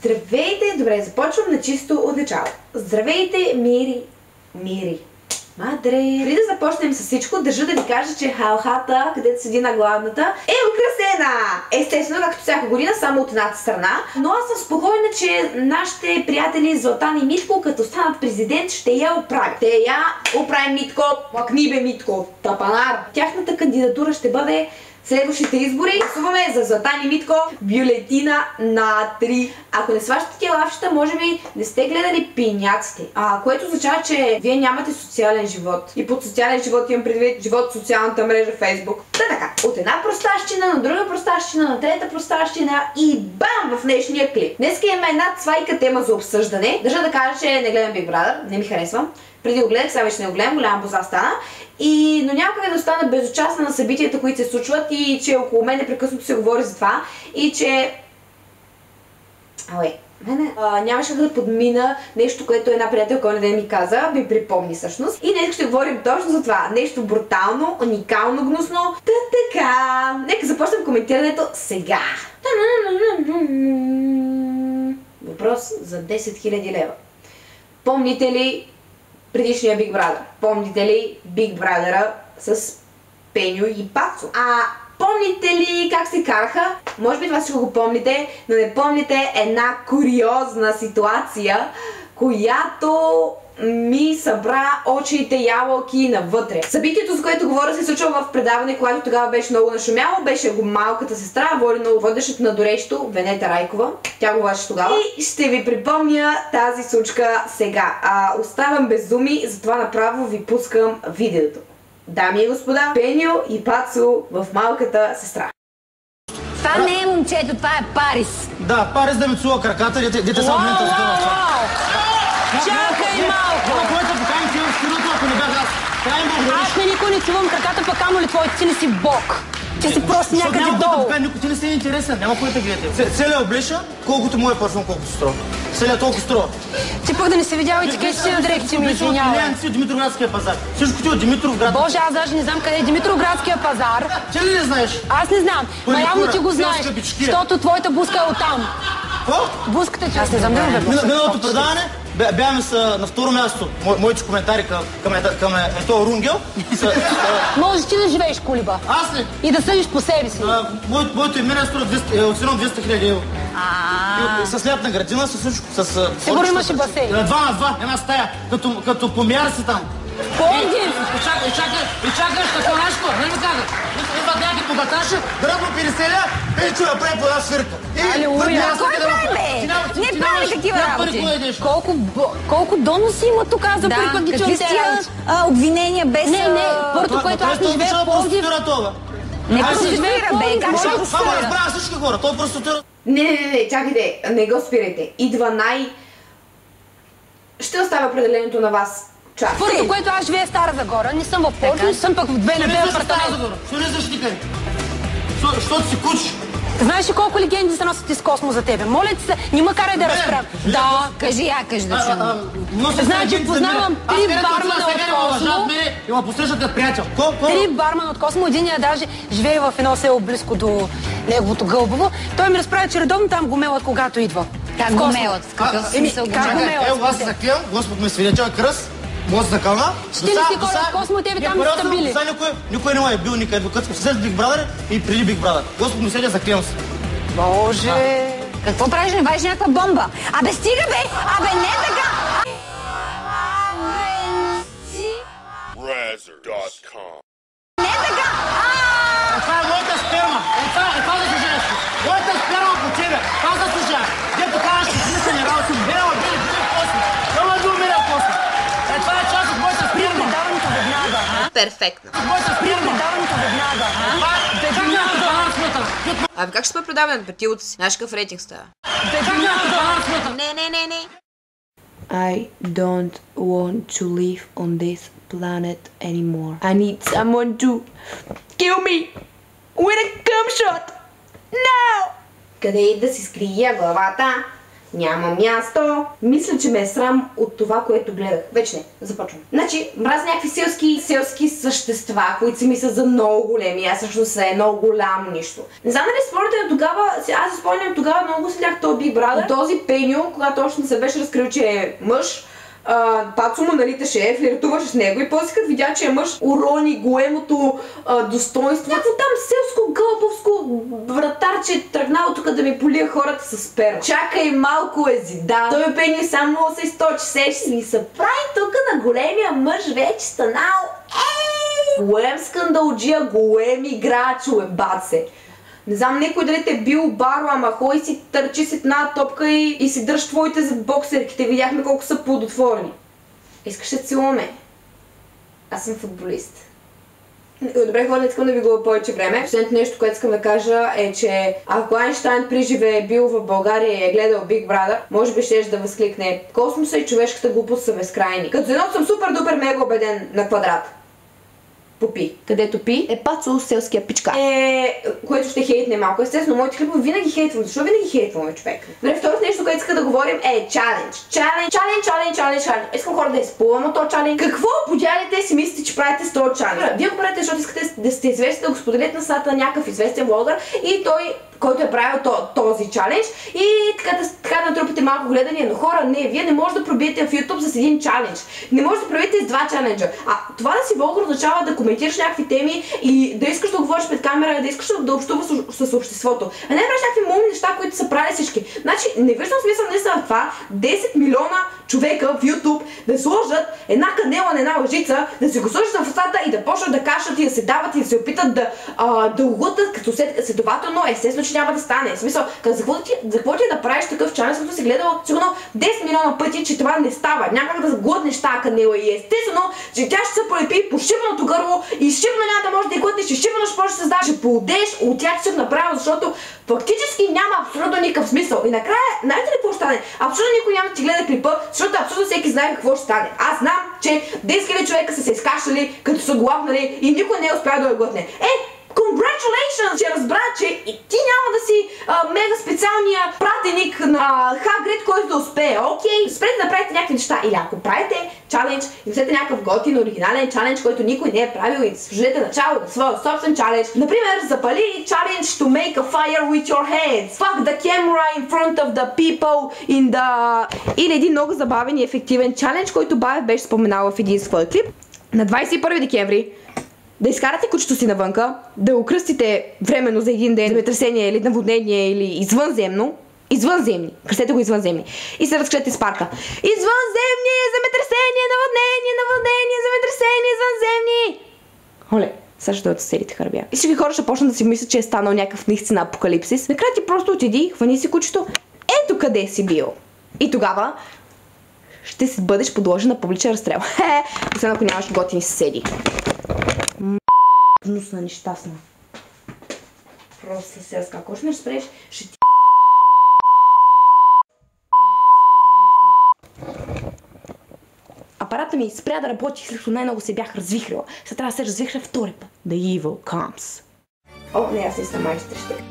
Здравейте! Добре, започвам на чисто от начало. Здравейте, Мири. Мадре! Преди да започнем с всичко, държа да ви кажа, че халхата, където седи на главната, е украсена! Естествено, както всяка година, само от едната страна. Но аз съм спокойна, че нашите приятели Златан и Митко, като станат президент, ще я оправят. Те я оправим, Митко! Мъкни бе, Митко! Тапанар! Тяхната кандидатура ще бъде следващите избори. Гласуваме за Златан и Митко бюлетина на 3. Ако не сващате тия лавчета, може би не сте гледали пиняците. Което означава, че вие нямате социален живот. И под социален живот имам предвид живот в социалната мрежа Facebook. Така, от една простащина на друга простащина, на трета простащина и бам в днешния клип. Днеска имаме една цвайка тема за обсъждане. Държа да кажа, че не гледам Big Brother, не ми харесвам. Преди го гледах, сега вече не го гледам, голяма боза стана. Но някога да остана безучастна на събитията, които се случват и че около мен непрекъснато се говори за това и че... нямаше да подмина нещо, което една приятелка оня ден ми каза, ми припомни всъщност. И днес ще говорим точно за това. Нещо брутално, уникално, гнусно. Така, нека започнем коментирането сега. Въпрос за 10 000 лева. Помните ли предишния Big Brother? Помните ли Big Brother с Пеньо и Пацо? Помните ли как се караха? Може би това ще го помните, но не помните една куриозна ситуация, която ми събра очите ябълки навътре. Събитието, за което говоря, се случва в предаване, което тогава беше много нашумяло. Беше го малката сестра, водещата на Дорещо, Венета Райкова. Тя го ваше тогава. И ще ви припомня тази случка сега. Оставам без думи, затова направо ви пускам видеото. Дами и господа, Пеньо и Пацо в малката сестра. Това не е момчето, това е Парис. Да, Парис да ми цува краката, дете са в момента за това. Чакай малко! Това, което поканим ти в студиото, ако не бях аз. Аз на никой не цувам краката, пък камо ли твоите, ти не си бог. Ти си просто някъде долу. Ти не си интересен, няма кой да гледате. Целият облеша, колкото му е парфум, колкото струва. Целият толкова струва. Ти пък да не се видял етикетите на дирекция, ми извинявай. Не, си от Димитровградския пазар. Всичко ти от Димитровград. Боже, аз даже не знам къде е Димитровградския пазар. Ти ли не знаеш? Аз не знам, но явно ти го знаеш, защото твоята буска е оттам. Какво? Буската ти, аз не знам да го Миналото предаване бяхме на второ място. Моите коментари към този рунгел. Можеш ти да живееш, Кулиба. Аз ли? И да съдиш по себе си. Моето име е струва от 200 000 евро. С лятна градина, с всичко. Сигурно имаше басейн. 2 на 2, една стая, като помярси там. Пловдив! И чакаш като нашко, не ми казах. Идват някакви богаташи, брат му переселя, Пенчо я прави по една свирка. Алилуя! Кой прави, бе? Не прави такива работи. Колко доноси има тук, аз за първи път ги чуем тези работи. Обвинения без... Не, първото, което аз не живея в Пловдив. Не проституира, бе, как ще проституира? Това го разбра всички хора, той проституира. Не, чакайте, не го спирайте. Идва ще оставя определението на вас. Първото, което аз живея в Стара Загора, не съм в Пловдив, не съм пък в БНБ апартамент. Що не защитикай? Защото си куч. Знаеш ли колко легенди се носят из космос за тебе? Моля ти се, не ме карай да разправям. Да. Кажи да чуем. Значи познавам 3 бармана от Космо. И ме посрещат като приятел. 3 бармана от Космо, единия даже живее в едно село близко до неговото Гълбово. Той ми разправя, че редовно там го мелят, когато идва. Как го мелят? В какъв смисъл го мелят? Ево, аз се заклевам, Господ ме свидетел кръст. Моят закълна. Ще ли си хора от Космо, тебе там сте били? Никой не ме е бил никъде, докато сме след Big Brother и преди Big Brother. Господ ми седя, заклевам се. Боже! Какво правиш? Не вадиш някаква бомба? Абе стига, бе! Абе не така! Не така! Това е моята сперма. Това да служаш. Моята сперма по тебе. Това да служаш. Дето казваш, че смислени работи. Бела, били после. Няма да умира после. Това е част от моята сперма. Даването веднага. Перфектно. Моята сперма. Даването веднага. Как ще ме предаваме на петилото си? Знаеш какъв рейтинг става? Не. I don't want to live on this planet anymore. I need someone to kill me with a cum shot. Now! Къде и да си скрия главата? Няма място. Мисля, че ме е срам от това, което гледах. Вече не. Започвам. Значи, мразя някакви селски същества, които си мислят за много големи. Аз всъщност е много голямо нищо. Не знам дали спомняте тогава, аз се спомням тогава много следях този Big Brother. Този Пеньо, когато още не се беше разкрил, че е мъж, Пацо му налиташе, флиртуваше с него и после като видя, че е мъж, урони големото достоинство. Някакво там селско гълбовско вратарче тръгнало тук да ми полия хората с пера. Чакай малко езида. Той Пеньо само се източи, сеш си ми се прави тук на големия мъж вече станал. Голем скандалджия, голем играчове, баце. Не знам някой дали те бил баро, ама хой си търчи с една топка и си дръж твоите за боксерките. Видяхме колко са плодотворни. Искаш да целуваме? Аз съм футболист. Добре, хора, не искам да ви губя повече време. Последното нещо, което искам да кажа е, че ако Айнщайн при живе е бил в България и е гледал Big Brother, може би ще да възкликне: космоса и човешката глупост са безкрайни. Като за едно съм супер-дупер мега убеден на квадрат. Попи. Където пи е Пацо, селския пичка. Което ще хейтне малко. Естествено, моите клипове винаги хейтвам. Защо винаги хейтваме, човек? Добре, второто нещо, което иска да говорим е чалендж. Искам хора да изплувам от този чалендж. Какво подялите си мислите, че правите с този чалендж? Вие го правите, защото искате да сте известни, да го споделите на сата някакъв известен блогър и той, който е правил този чалендж, и така да натрупате малко гледания. Но хора, не, вие не можете да пробиете в YouTube с един чалендж. Не можете да пробиете с два чаленджа. А това да си блогър означава да коментираш някакви теми и да искаш да говориш пред камера, да искаш да общуваш с обществото. А не да правиш някакви мумни неща, които са правили всички. Значи, не виждам смисъл не са това 10 милиона човека в YouTube да сложат една канела на една лъжица, да се го сложат в устата и да почнат да кашат и да се дават и да се опитат да лутат, като следователно естествено, че няма да стане. В смисъл, за какво ти да правиш такъв чалендж, като си гледал сигурно 10 милиона пъти, че това не става. Няма как да глътнеш тази канела и естествено, че тя ще се полепи по шибаното гърло и шибано няма да може да я глътнеш и шибано ще може да се създава. Ще поудеш от тях ще направил, защото фактически няма абсолютно никакъв смисъл. И накрая, знаете ли какво ще стане? Абсолютно никой няма да ти гледа клипа, защото абсолютно всеки знае какво ще стане. Аз знам, че 10 000 човека са се изкашали, като са го лапнали и никой не е успял да я глътне. Congratulations, че разбра, че и ти няма да си мега специалния пратеник на Хагрид, който да успее. Окей, спрете да правите някакви неща. Или ако правите чалендж и взете някакъв готин, оригинален чалендж, който никой не е правил, и сложете начало на своя собствен чалендж. Например, запали чалендж to make a fire with your hands. Fuck the camera in front of the people in the... Или един много забавен и ефективен чалендж, който Баев беше споменал в един свой клип. На 21 декември да изкарате кучето си навънка, да го кръстите временно за един ден, земетресение или наводнение или извънземни, кръстете го извънземни, и се разкрете с парка. Извънземни, земетресение, наводнение, земетресение, извънземни! Оле, сега ще дойдат съседите хърбя. И всички хора ще почнат да си мислят, че е станал някакъв наистина апокалипсис. Накрая ти просто отиди, хвани си кучето, ето къде си бил. И тогава ще си бъдеш подложен на публичен разстрел. Освен ако нямаш готини съседи. Гнусна, нещастна. Просто селска. Ако ще ме спреш, ще ти... Апарата ми спря да работи, след като най-много се бях развихрила. Сега трябва да се развихра втори път. The evil comes. О, не, аз не съм майстър ще.